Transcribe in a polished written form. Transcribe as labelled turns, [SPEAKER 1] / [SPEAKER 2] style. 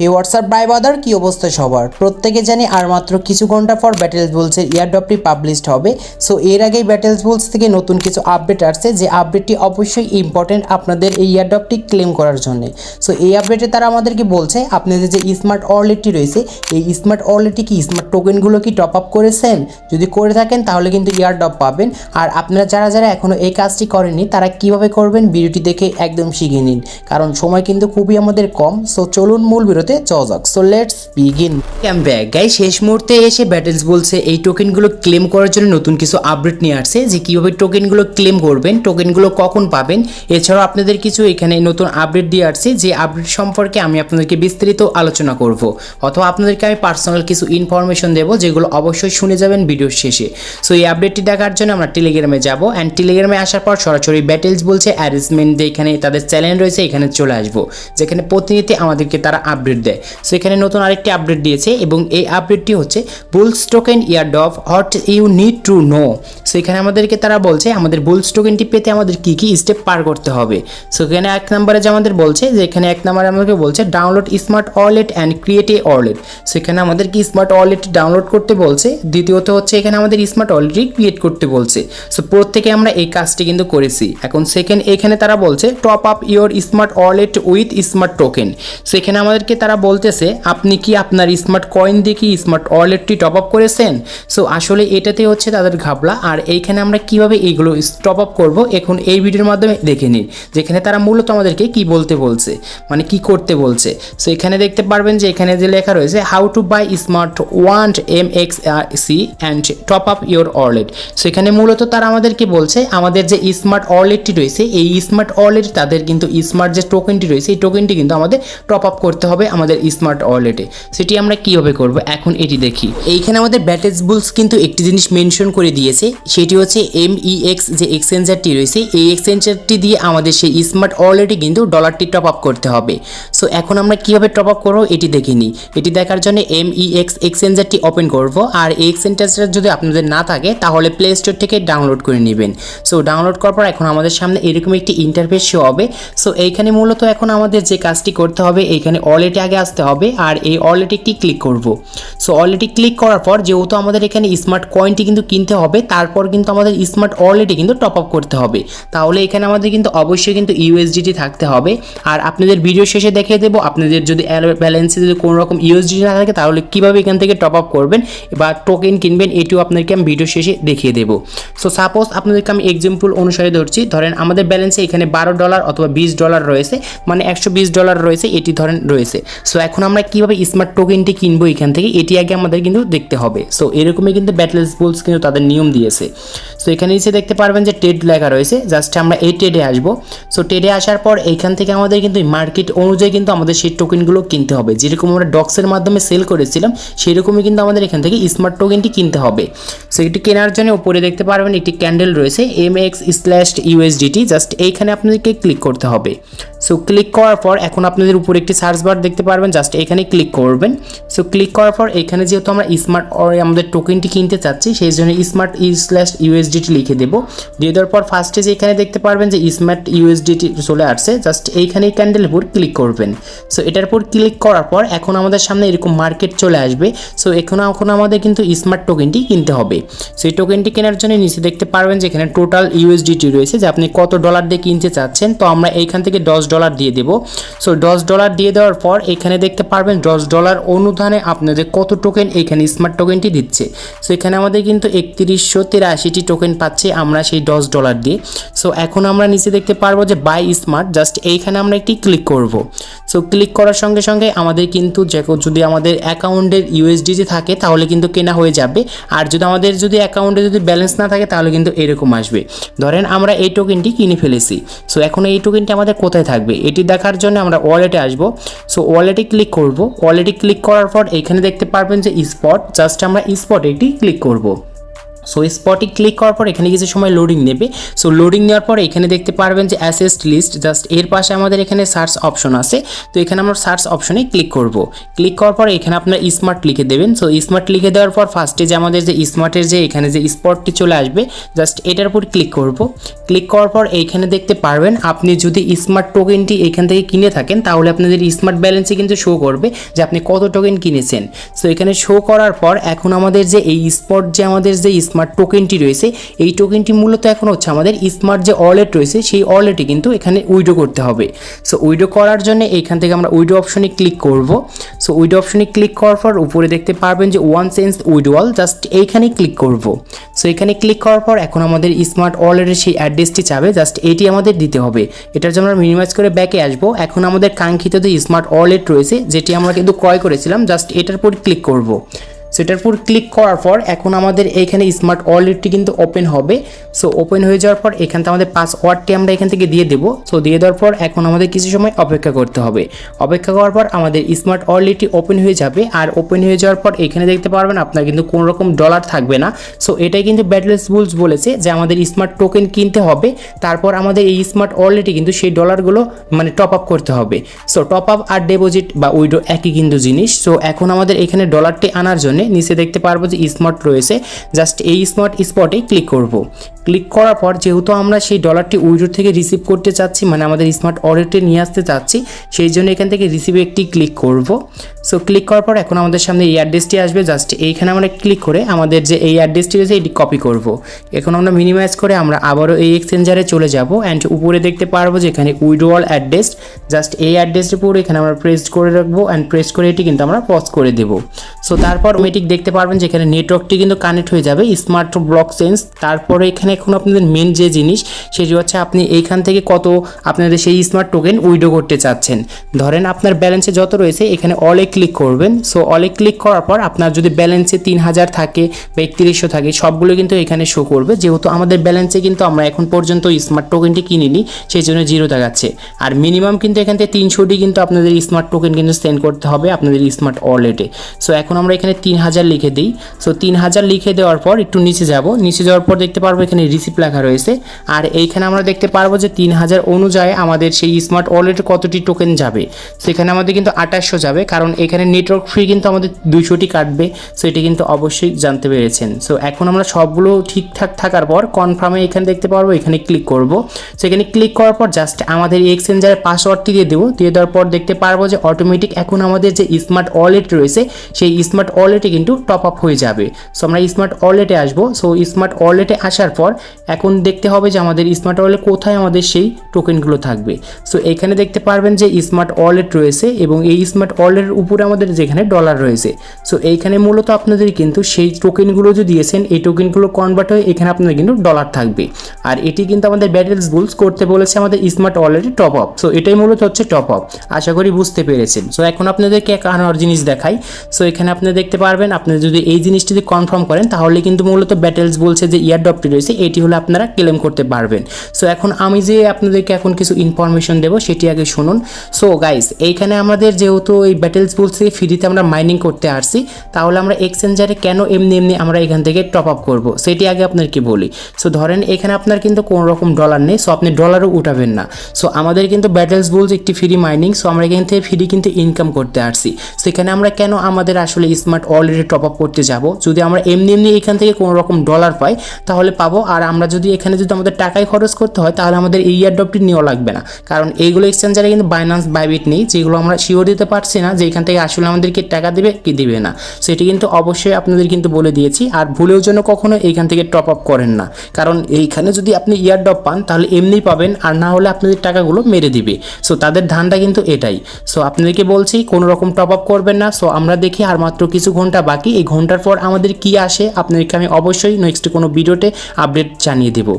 [SPEAKER 1] এই WhatsApp by বাদার কি অবস্থা সবার, প্রত্যেকে জানি আর মাত্র কিছু ঘন্টা পর ব্যাটেলস বুলসের ইয়ারড্রপটি পাবলিশড হবে। সো এর আগেই ব্যাটেলস বুলস থেকে নতুন কিছু আপডেট আসছে, যে আপডেটটি অবশ্যই ইম্পর্টেন্ট আপনাদের এই ইয়ারড্রপটি ক্লেম করার জন্য। সো এই আপডেটে তারা আমাদেরকে বলছে আপনাদের যে স্মার্ট ওয়ালেটটি রয়েছে, এই স্মার্ট ওয়ালেটটি কি স্মার্ট টোকেনগুলো কি টপ আপ করেছেন? যদি করে থাকেন তাহলে কিন্তু ইয়ারড্রপ পাবেন। আর আপনারা যারা যারা এখনও এই কাজটি করেননি তারা কিভাবে করবেন ভিডিওটি দেখে একদম শিখে নিন, কারণ সময় কিন্তু খুবই আমাদের কম। সো চলুন মূল ভিডিওতে যাওয়া যাক। So let's begin. Come back guys, শেষ মুহূর্তে এসে ব্যাটেলস বলছে এই টোকেনগুলো ক্লেম করার জন্য নতুন কিছু আপডেট নিয়ে আসছে, যে কিভাবে টোকেনগুলো ক্লেম করবেন, টোকেনগুলো কখন পাবেন। এছাড়াও আপনাদের কিছু এখানে নতুন আপডেট দিয়ে আসছে, যে আপডেট সম্পর্কে আমি আপনাদেরকে বিস্তারিত আলোচনা করব, অথবা আপনাদেরকে আমি পার্সোনাল কিছু ইনফরমেশন দেবো, যেগুলো অবশ্যই শুনে যাবেন ভিডিওর শেষে। সো এই আপডেটটি দেখার জন্য আমরা টেলিগ্রামে যাব, অ্যান্ড টেলিগ্রামে আসার পর সরাসরি ব্যাটেলস বলছে অ্যারেঞ্জমেন্ট দিয়ে এখানে তাদের চ্যানেল রয়েছে, এখানে চলে আসবো, যেখানে প্রতিনিয়ত আমাদেরকে তারা আপডেট দেয়। সো এখানে নতুন আরেকটি আপডেট দিয়েছে, এবং এই আপডেটটি হচ্ছে Bulls token airdrop what you need to know. So এখানে আমাদেরকে তারা বলছে আমাদের বুলস টোকেনটি পেতে আমাদের কী কী স্টেপ পার করতে হবে। সো এখানে এক নম্বরে যে আমাদের বলছে, যে এখানে এক নম্বরে আমাদেরকে বলছে download smart wallet and create a wallet. So এখানে আমাদের কি স্মার্ট ওয়ালেটটি ডাউনলোড করতে বলছে। দ্বিতীয়ত হচ্ছে এখানে আমাদের স্মার্ট ওয়ালেটটি ক্রিয়েট করতে বলছে। সো প্রত্যেকে আমরা এই কাজটি কিন্তু করেছি। এখন সেকেন্ড এখানে তারা বলছে top up your smart wallet with smart token. So এখানে আমাদেরকে তারা বলতেছে আপনি কি আপনার স্মার্ট কয়েন দিয়ে কি স্মার্ট ওয়ালেটটি টপ আপ করেছেন। সো আসলে এটাতে হচ্ছে তাদের ঘাবলা। আর এইখানে আমরা কিভাবে এইগুলো টপ আপ করবো এখন এই ভিডিওর মাধ্যমে দেখে নিন, যেখানে তারা মূলত আমাদেরকে কি বলতে বলছে, মানে কি করতে বলছে। সো এখানে দেখতে পারবেন যে এখানে যে লেখা রয়েছে how to buy smart want MXC and top up your wallet. So এখানে মূলত তারা আমাদেরকে বলছে আমাদের যে স্মার্ট ওয়ালেটটি রয়েছে, এই স্মার্ট ওয়ালেট তাদের কিন্তু স্মার্ট যে টোকেনটি রয়েছে, এই টোকেনটি কিন্তু আমাদের টপ আপ করতে হবে আমাদের স্মার্ট ওয়ালেটে। সেটি আমরা কিভাবে করব এখন এটি দেখি। এইখানে আমাদের ব্যাটেলস বুলস কিন্তু একটি জিনিস মেনশন করে দিয়েছে, সেটি হচ্ছে MEX যে এক্সচেঞ্জারটি রয়েছে, এই এক্সচেঞ্জারটি দিয়ে আমাদের সেই স্মার্ট ওয়ালেটে কিন্তু ডলারটি টপ আপ করতে হবে। সো এখন আমরা কিভাবে টপ আপ করবো এটি দেখে নিই। এটি দেখার জন্য MEX এক্সচেঞ্জারটি ওপেন করব, আর এই এক্সচেঞ্জারটা যদি আপনাদের না থাকে তাহলে প্লে স্টোর থেকে ডাউনলোড করে নেবেন। সো ডাউনলোড করার পর এখন আমাদের সামনে এরকম একটি ইন্টারফেস শো হবে। সো এইখানে মূলত এখন আমাদের যে কাজটি করতে হবে, এইখানে ওয়ালেটে আগে আসতে হবে, আর এই ওয়ালেটে একটি ক্লিক করব। সো ওয়ালেটে ক্লিক করার পর যেহেতু আমাদের এখানে স্মার্ট কয়েনটি কিন্তু কিনতে হবে, তারপর কিন্তু আমাদের স্মার্ট ওয়ালেটে কিন্তু টপ আপ করতে হবে। তাহলে এখানে আমাদের কিন্তু অবশ্যই কিন্তু USDT থাকতে হবে। আর আপনাদের ভিডিও শেষে দেখিয়ে দেবো আপনাদের যদি ব্যালেন্সে যদি কোনো রকম USDT না থাকে তাহলে কীভাবে এখান থেকে টপ আপ করবেন বা টোকেন কিনবেন, এটিও আপনাদেরকে আমি ভিডিও শেষে দেখিয়ে দেবো। সো সাপোজ আপনাদেরকে আমি এক্সাম্পল অনুসারে ধরছি, ধরেন আমাদের ব্যালেন্সে এখানে $12 অথবা $20 রয়েছে, মানে $120 রয়েছে, এটি ধরেন রয়েছে। সো এখন আমরা কীভাবে স্মার্ট টোকেনটি কিনবো এখান থেকে, এটি আগে আমাদের কিন্তু দেখতে হবে। সো এরকমই কিন্তু ব্যাটেলস বুলস কিন্তু তাদের নিয়ম দিয়েছে। সো এখানে নিচে দেখতে পারবেন যে ট্রেড লেখা রয়েছে, জাস্ট আমরা এই ট্রেডে আসবো। সো ট্রেডে আসার পর এইখান থেকে আমাদের কিন্তু মার্কেট অনুযায়ী কিন্তু আমাদের সেই টোকেনগুলো কিনতে হবে, যেরকম আমরা ডক্সের মাধ্যমে সেল করেছিলাম সেরকমই কিন্তু আমাদের এখান থেকে স্মার্ট টোকেনটি কিনতে হবে। সো এটি কেনার জন্য উপরে দেখতে পারবেন একটি ক্যান্ডেল রয়েছে MX/USDT, জাস্ট এইখানে আপনাদেরকে ক্লিক করতে হবে। সো ক্লিক করার পর এখন আপনাদের উপরে একটি সার্চ বার দেখতে পারবেন, জাস্ট এখানে ক্লিক করবেন। সো ক্লিক করার পর এখানে যেহেতু আমরা স্মার্ট আমাদের টোকেনটি কিনতে চাচ্ছি, সেই জন্য smart/USDT লিখে দেবো। দিয়ে দেওয়ার পর ফার্স্টে যে এখানে দেখতে পারবেন যে স্মার্ট USDT চলে আসছে, জাস্ট এইখানে ক্যান্ডেলের উপর ক্লিক করবেন। সো এটার উপর ক্লিক করার পর এখন আমাদের সামনে এরকম মার্কেট চলে আসবে। সো এখন আমাদের কিন্তু স্মার্ট টোকেনটি কিনতে হবে। সো এই টোকেনটি কেনার জন্য নিচে দেখতে পারবেন যে এখানে টোটাল USDT রয়েছে, যে আপনি কত ডলার দিয়ে কিনতে চাচ্ছেন। তো আমরা এইখান থেকে $10 দিয়ে দেবো। সো $10 দিয়ে দেওয়ার পর এখানে দেখতে পারবেন $10 অনুদানে আপনাদের কত টোকেন এইখানে স্মার্ট টোকেনটি দিচ্ছে। সো এখানে আমাদের কিন্তু 3183টি টোকেন পাচ্ছে আমরা সেই $10 দিয়ে। সো এখন আমরা নিচে দেখতে পারবো যে বাই স্মার্ট, জাস্ট এইখানে আমরা একটি ক্লিক করব। সো ক্লিক করার সঙ্গে সঙ্গে আমাদের কিন্তু যদি আমাদের অ্যাকাউন্টের USDT থাকে তাহলে কিন্তু কেনা হয়ে যাবে, আর যদি অ্যাকাউন্টে যদি ব্যালেন্স না থাকে তাহলে কিন্তু এরকম আসবে। ধরেন আমরা এই টোকেনটি কিনে ফেলেছি। সো এখন এই টোকেনটি আমাদের কোথায় থাকবে এটি দেখার জন্য আমরা ওয়ালেটে আসবো। সো ওয়ালেটে ক্লিক করব। ওয়ালেটে ক্লিক করার পর এখানে দেখতে পারবেন যে স্পট, জাস্ট আমরা স্পটে একটি ক্লিক করব। সো স্পটে ক্লিক করার পর এখানে কিছু সময় লোডিং নেবে। সো লোডিং নেওয়ার পর এখানে দেখতে পারবেন যে অ্যাসেস্ট লিস্ট, জাস্ট এর পাশে আমাদের এখানে সার্চ অপশন আছে। তো এখানে আমরা সার্চ অপশনে ক্লিক করব। ক্লিক করার পর এখানে আপনার স্মার্ট লিখে দেবেন। সো স্মার্ট লিখে দেওয়ার পর ফার্স্টে যে আমাদের যে স্মার্টের যে এখানে যে স্পটটি চলে আসবে, জাস্ট এটার উপর ক্লিক করব। ক্লিক করার পর এইখানে দেখতে পারবেন আপনি যদি স্মার্ট টোকেনটি এখান থেকে কিনে থাকেন তাহলে আপনাদের স্মার্ট ব্যালেন্সে কিন্তু শো করবে যে আপনি কত টোকেন কিনেছেন। সো এখানে শো করার পর এখন আমাদের যে এই স্পট যে আমাদের যে স্মার্ট টোকেনটি রয়েছে, এই টোকেনটি মূলত এখন হচ্ছে আমাদের স্মার্ট যে ওয়ালেট রয়েছে সেই ওয়ালেটে কিন্তু এখানে উইড্রো করতে হবে। সো উইড্রো করার জন্য এইখান থেকে আমরা উইড্রো অপশনে ক্লিক করব। সো উইড্রো অপশনে ক্লিক করার পর উপরে দেখতে পারবেন যে 1 সেন্স উইড্রোয়াল, জাস্ট এইখানে ক্লিক করব। সো এখানে ক্লিক করার পর এখন আমাদের স্মার্ট ওয়ালেটের সেই অ্যাড্রেসটি চাবে, জাস্ট এটি আমাদের দিতে হবে। এটার জন্য আমরা মিনিমাইজ করে ব্যাকে আসবো। এখন আমাদের কাঙ্ক্ষিত যে স্মার্ট ওয়ালেট রয়েছে যেটি আমরা কিন্তু ক্রয় করেছিলাম, জাস্ট এটার উপর ক্লিক করব। সেটার উপর ক্লিক করার পর এখন আমাদের এইখানে স্মার্ট ওয়ালেটটি কিন্তু ওপেন হবে। সো ওপেন হয়ে যাওয়ার পর এখান থেকে আমাদের পাসওয়ার্ডটি আমরা এখান থেকে দিয়ে দেবো। সো দিয়ে দেওয়ার পর এখন আমাদের কিছু সময় অপেক্ষা করতে হবে। অপেক্ষা করার পর আমাদের স্মার্ট ওয়ালেটটি ওপেন হয়ে যাবে। আর ওপেন হয়ে যাওয়ার পর এখানে দেখতে পারবেন আপনার কিন্তু কোনো রকম ডলার থাকবে না। সো এটাই কিন্তু ব্যাটলস বুলস বলেছে যে আমাদের স্মার্ট টোকেন কিনতে হবে, তারপর আমাদের এই স্মার্ট ওয়ালেটে কিন্তু সেই ডলারগুলো মানে টপ আপ করতে হবে। সো টপ আপ আর ডিপোজিট বা উইড্রো একই কিন্তু জিনিস। সো এখন আমাদের এখানে ডলারটি আনার জন্য নিচে দেখতে পারবো যে স্মার্ট রয়েছে, জাস্ট এই স্মার্ট স্পটে ক্লিক করব। ক্লিক করার পর যেহেতু আমরা সেই ডলারটি উইড্রো থেকে রিসিভ করতে চাচ্ছি, মানে আমাদের স্মার্ট ওয়ালেটে নিয়ে আসতে চাচ্ছি, সেই জন্য এখান থেকে রিসিভে একটি ক্লিক করব। সো ক্লিক করার পর এখন আমাদের সামনে এই অ্যাড্রেসটি আসবে, জাস্ট এইখানে আমরা ক্লিক করে আমাদের যে এই অ্যাড্রেসটি রয়েছে এটি কপি করব। এখন আমরা মিনিমাইজ করে আমরা আবারও এই এক্সচেঞ্জারে চলে যাব। অ্যান্ড উপরে দেখতে পারবো যে এখানে উইড্রোয়াল অ্যাড্রেস, জাস্ট এই অ্যাড্রেসের উপর এখানে আমরা প্রেস করে রাখবো। অ্যান্ড প্রেস করে এটি কিন্তু আমরা পজ করে দেবো। সো তারপর অটোমেটিক দেখতে পারবেন যে এখানে নেটওয়ার্কটি কিন্তু কানেক্ট হয়ে যাবে স্মার্ট ব্লক চেঞ্জ। তারপরে এখানে এখন আপনাদের মেন যে জিনিস সেটি হচ্ছে আপনি এইখান থেকে কত আপনাদের সেই স্মার্ট টোকেন উইড্রো করতে চাচ্ছেন। ধরেন আপনার ব্যালেন্সে যত রয়েছে এখানে অলে ক্লিক করবেন। সো অলে ক্লিক করার পর আপনার যদি ব্যালেন্সে 3000 থাকে বা 3100 থাকে সবগুলো কিন্তু এখানে শো করবে। যেহেতু আমাদের ব্যালেন্সে কিন্তু আমরা এখন পর্যন্ত স্মার্ট টোকেনটি কিনিনি সেই জন্য 0 দেখাচ্ছে। আর মিনিমাম কিন্তু এখান থেকে 300টি কিন্তু আপনাদের স্মার্ট টোকেন কিন্তু সেন্ড করতে হবে আপনাদের স্মার্ট ওয়ালেটে। সো এখন আমরা এখানে 3000 লিখে দিই। সো 3000 লিখে দেওয়ার পর একটু নিচে যাব। নিচে যাওয়ার পর দেখতে পারবো এখানে রিসিপ্ট লেখা রয়েছে। আর এইখানে আমরা দেখতে পারবো যে 3000 অনুযায়ী আমাদের সেই স্মার্ট ওয়ালেটে কতটি টোকেন যাবে। সেখানে আমাদের কিন্তু 2800 যাবে, কারণ এখানে নেটওয়ার্ক ফ্রি কিন্তু আমাদের 200টি কাটবে। সো এটি কিন্তু অবশ্যই জানতে পেরেছেন। সো এখন আমরা সবগুলো ঠিকঠাক থাকার পর কনফার্মে এখানে দেখতে পারবো এখানে ক্লিক করব। সো এখানে ক্লিক করার পর জাস্ট আমাদের এই এক্সচেঞ্জারের পাসওয়ার্ডটি দিয়ে দেবো। দিয়ে দেওয়ার পর দেখতে পারবো যে অটোমেটিক এখন আমাদের যে স্মার্ট ওয়ালেট রয়েছে সেই স্মার্ট ওয়ালেটে কিন্তু টপ আপ হয়ে যাবে। সো আমরা স্মার্ট ওয়ালেটে আসবো। সো স্মার্ট ওয়ালেটে আসার পর এখন দেখতে হবে যে আমাদের স্মার্ট ওয়ালেট কোথায় আমাদের সেই টোকেনগুলো থাকবে। সো এখানে দেখতে পারবেন যে স্মার্ট ওয়ালেট রয়েছে এবং এই স্মার্ট ওয়ালেটের উপরে আমাদের যেখানে ডলার রয়েছে। সো এইখানে মূলত আপনাদের কিন্তু সেই টোকেনগুলো যে দিয়েছেন এই টোকেনগুলো কনভার্ট হয়ে এখানে আপনাদের কিন্তু ডলার থাকবে। আর এটি কিন্তু আমাদের ব্যাটলস বুলস করতে বলেছে আমাদের স্মার্ট ওয়ালেটে টপ আপ। সো এটাই মূলত হচ্ছে টপ আপ। আশা করি বুঝতে পেরেছেন। সো এখন আপনাদেরকে এক আনার জিনিস দেখাই। সো এখানে আপনি দেখতে পারবেন আপনারা যদি এই জিনিসটি যদি কনফার্ম করেন তাহলে কিন্তু মূলত ব্যাটলস বলছে যে ইয়ারড্রপটি রয়েছে এটি হলো আপনারা ক্লেম করতে পারবেন। সো এখন আমি যে আপনাদেরকে এখন কিছু ইনফরমেশন দেবো সেটি আগে শুনুন। সো গাইস এইখানে আমাদের যেহেতু এই ব্যাটলস বুলস থেকে ফ্রিতে আমরা মাইনিং করতে আসছি, তাহলে আমরা এক্সচেঞ্জারে কেন এমনি আমরা এখান থেকে টপ আপ করবো সেটি আগে আপনাদেরকে বলি। সো ধরেন এখানে আপনার কিন্তু কোনো রকম ডলার নেই, সো আপনি ডলারও উঠাবেন না। সো আমাদের কিন্তু ব্যাটলস বুলস একটি ফ্রি মাইনিং, সো আমরা এখান থেকে ফ্রি কিন্তু ইনকাম করতে আসছি। সেখানে আমরা কেন আমাদের আসলে স্মার্ট ওয়ালেটে টপ আপ করতে যাব? যদি আমরা এমনি এখান থেকে কোনো রকম ডলার পাই তাহলে পাবো। আর আমরা যদি এখানে যদি আমাদের টাকাই খরচ করতে হয় তাহলে আমাদের এই ইয়ারড্রপটি নেওয়া লাগবে না, কারণ এইগুলো এক্সচেঞ্জারে কিন্তু বাইন্যান্স বাইবিট নেই, যেগুলো আমরা শিওর দিতে পারছি না যে এখান থেকে আসলে আমাদেরকে টাকা দেবে কি দিবে না। সেটি কিন্তু অবশ্যই আপনাদের কিন্তু বলে দিয়েছি। আর ভুলেও যেন কখনো এইখান থেকে টপ আপ করেন না, কারণ এইখানে যদি আপনি ইয়ারড্রপ পান তাহলে এমনি পাবেন, আর না হলে আপনাদের টাকাগুলো মেরে দিবে। সো তাদের ধান্দা কিন্তু এটাই। সো আপনাদেরকে বলছি কোনো রকম টপ আপ করবেন না। সো আমরা দেখি আর মাত্র কিছু ঘন্টা বাকি, এই ঘন্টার পর আমাদের কি আসে আপনাদেরকে আমি অবশ্যই নেক্সট কোনো ভিডিওতে আপডেট জানিয়ে দেবো।